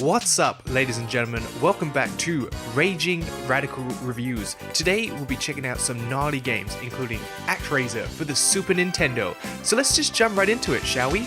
What's up, ladies and gentlemen? Welcome back to Raging Radical Reviews. Today we'll be checking out some gnarly games, including ActRaiser for the Super Nintendo. So let's just jump right into it, shall we?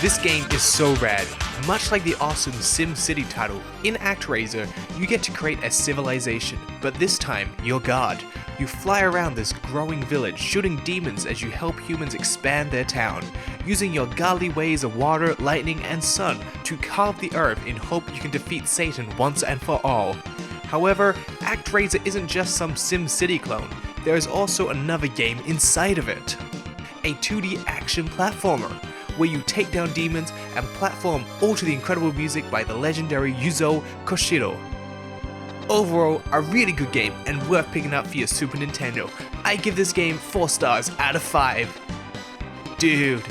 This game is so rad. Much like the awesome SimCity title, in ActRaiser, you get to create a civilization, but this time, you're God. You fly around this growing village, shooting demons as you help humans expand their town, using your godly ways of water, lightning, and sun to carve the earth in hope you can defeat Satan once and for all. However, ActRaiser isn't just some SimCity clone, there is also another game inside of it. A 2D action platformer, where you take down demons and platform all to the incredible music by the legendary Yuzo Koshiro. Overall, a really good game and worth picking up for your Super Nintendo. I give this game 4 stars out of 5. Dude.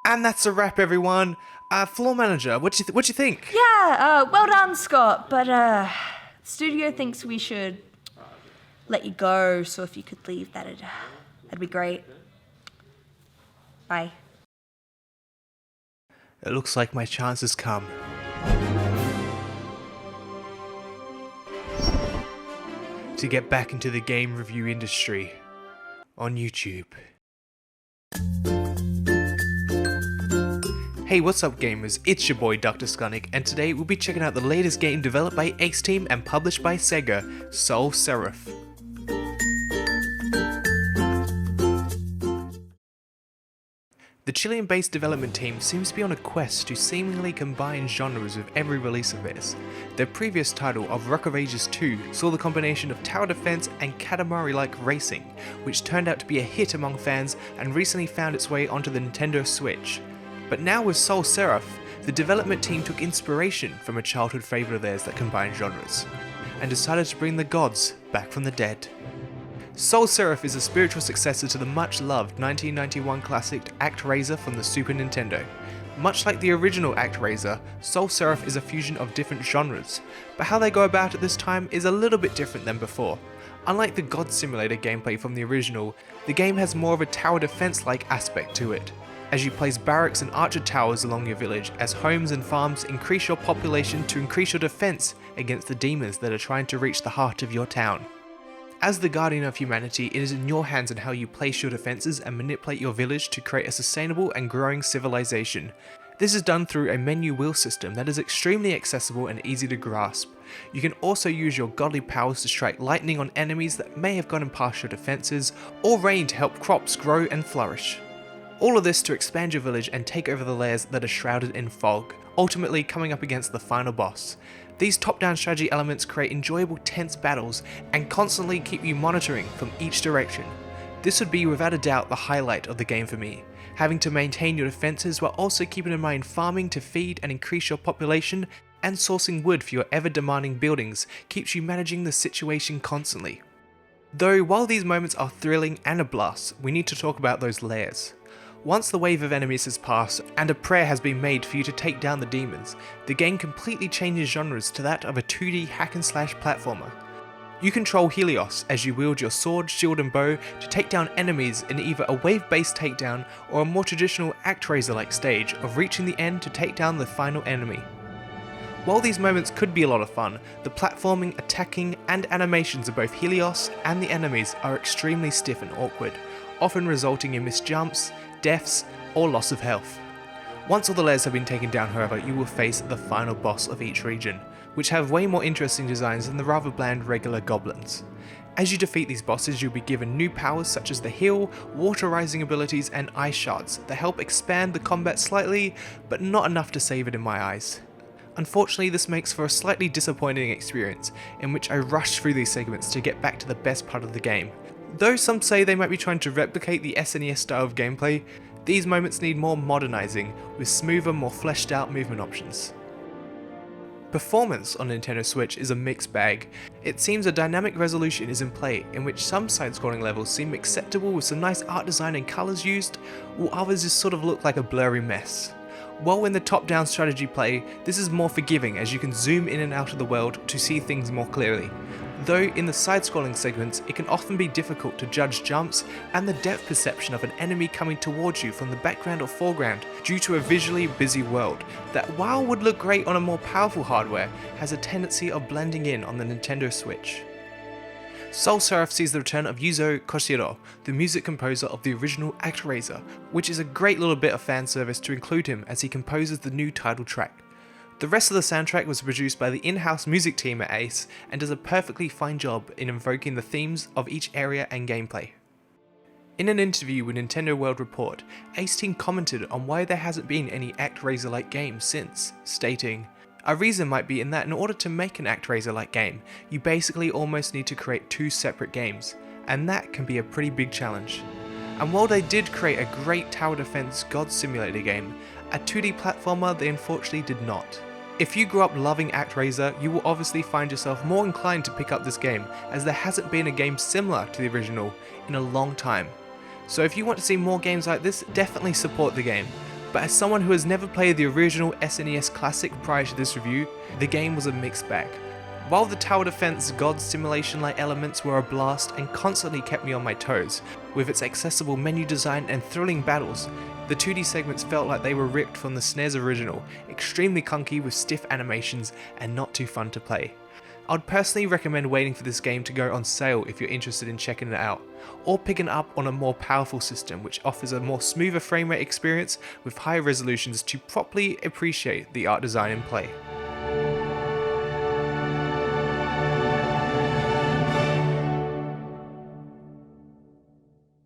And that's a wrap, everyone. Floor manager, what you think? Yeah, well done, Scott, but studio thinks we should let you go, so if you could leave, that'd be great. Bye. It looks like my chance has come. To get back into the game review industry on YouTube. Hey, what's up gamers? It's your boy DrScottnik, and today we'll be checking out the latest game developed by Ace Team and published by SEGA, SolSeraph. The Chilean-based development team seems to be on a quest to seemingly combine genres with every release of theirs. Their previous title of Rock of Ages 2 saw the combination of tower defense and Katamari-like racing, which turned out to be a hit among fans and recently found its way onto the Nintendo Switch. But now with SolSeraph, the development team took inspiration from a childhood favourite of theirs that combined genres, and decided to bring the gods back from the dead. SolSeraph is a spiritual successor to the much-loved 1991 classic ActRaiser from the Super Nintendo. Much like the original ActRaiser, SolSeraph is a fusion of different genres, but how they go about it this time is a little bit different than before. Unlike the God Simulator gameplay from the original, the game has more of a tower defense-like aspect to it, as you place barracks and archer towers along your village as homes and farms increase your population to increase your defense against the demons that are trying to reach the heart of your town. As the guardian of humanity, it is in your hands on how you place your defenses and manipulate your village to create a sustainable and growing civilization. This is done through a menu wheel system that is extremely accessible and easy to grasp. You can also use your godly powers to strike lightning on enemies that may have gotten past your defenses, or rain to help crops grow and flourish. All of this to expand your village and take over the layers that are shrouded in fog, ultimately coming up against the final boss. These top-down strategy elements create enjoyable tense battles and constantly keep you monitoring from each direction. This would be without a doubt the highlight of the game for me, having to maintain your defenses while also keeping in mind farming to feed and increase your population, and sourcing wood for your ever-demanding buildings keeps you managing the situation constantly. Though while these moments are thrilling and a blast, we need to talk about those layers. Once the wave of enemies has passed and a prayer has been made for you to take down the demons, the game completely changes genres to that of a 2D hack-and-slash platformer. You control Helios as you wield your sword, shield and bow to take down enemies in either a wave-based takedown or a more traditional ActRaiser-like stage of reaching the end to take down the final enemy. While these moments could be a lot of fun, the platforming, attacking and animations of both Helios and the enemies are extremely stiff and awkward, often resulting in missed jumps, deaths, or loss of health. Once all the layers have been taken down, however, you will face the final boss of each region, which have way more interesting designs than the rather bland regular goblins. As you defeat these bosses, you'll be given new powers such as the heal, water rising abilities and ice shards that help expand the combat slightly, but not enough to save it in my eyes. Unfortunately, this makes for a slightly disappointing experience, in which I rushed through these segments to get back to the best part of the game. Though some say they might be trying to replicate the SNES style of gameplay, these moments need more modernizing, with smoother, more fleshed out movement options. Performance on Nintendo Switch is a mixed bag. It seems a dynamic resolution is in play, in which some side-scrolling levels seem acceptable with some nice art design and colours used, while others just sort of look like a blurry mess. While in the top-down strategy play, this is more forgiving as you can zoom in and out of the world to see things more clearly. Though in the side-scrolling segments, it can often be difficult to judge jumps and the depth perception of an enemy coming towards you from the background or foreground due to a visually busy world that, while would look great on a more powerful hardware, has a tendency of blending in on the Nintendo Switch. SolSeraph sees the return of Yuzo Koshiro, the music composer of the original ActRaiser, which is a great little bit of fan service to include him as he composes the new title track. The rest of the soundtrack was produced by the in-house music team at Ace and does a perfectly fine job in invoking the themes of each area and gameplay. In an interview with Nintendo World Report, Ace team commented on why there hasn't been any ActRaiser-like games since, stating, "A reason might be in that in order to make an ActRaiser-like game, you basically almost need to create two separate games, and that can be a pretty big challenge." And while they did create a great tower defense God Simulator game, a 2D platformer they unfortunately did not. If you grew up loving ActRaiser, you will obviously find yourself more inclined to pick up this game, as there hasn't been a game similar to the original in a long time. So if you want to see more games like this, definitely support the game. But as someone who has never played the original SNES Classic prior to this review, the game was a mixed bag. While the tower defense God simulation-like elements were a blast and constantly kept me on my toes, with its accessible menu design and thrilling battles, the 2D segments felt like they were ripped from the SNES original, extremely clunky with stiff animations and not too fun to play. I'd personally recommend waiting for this game to go on sale if you're interested in checking it out, or picking it up on a more powerful system which offers a more smoother frame rate experience with higher resolutions to properly appreciate the art design in play.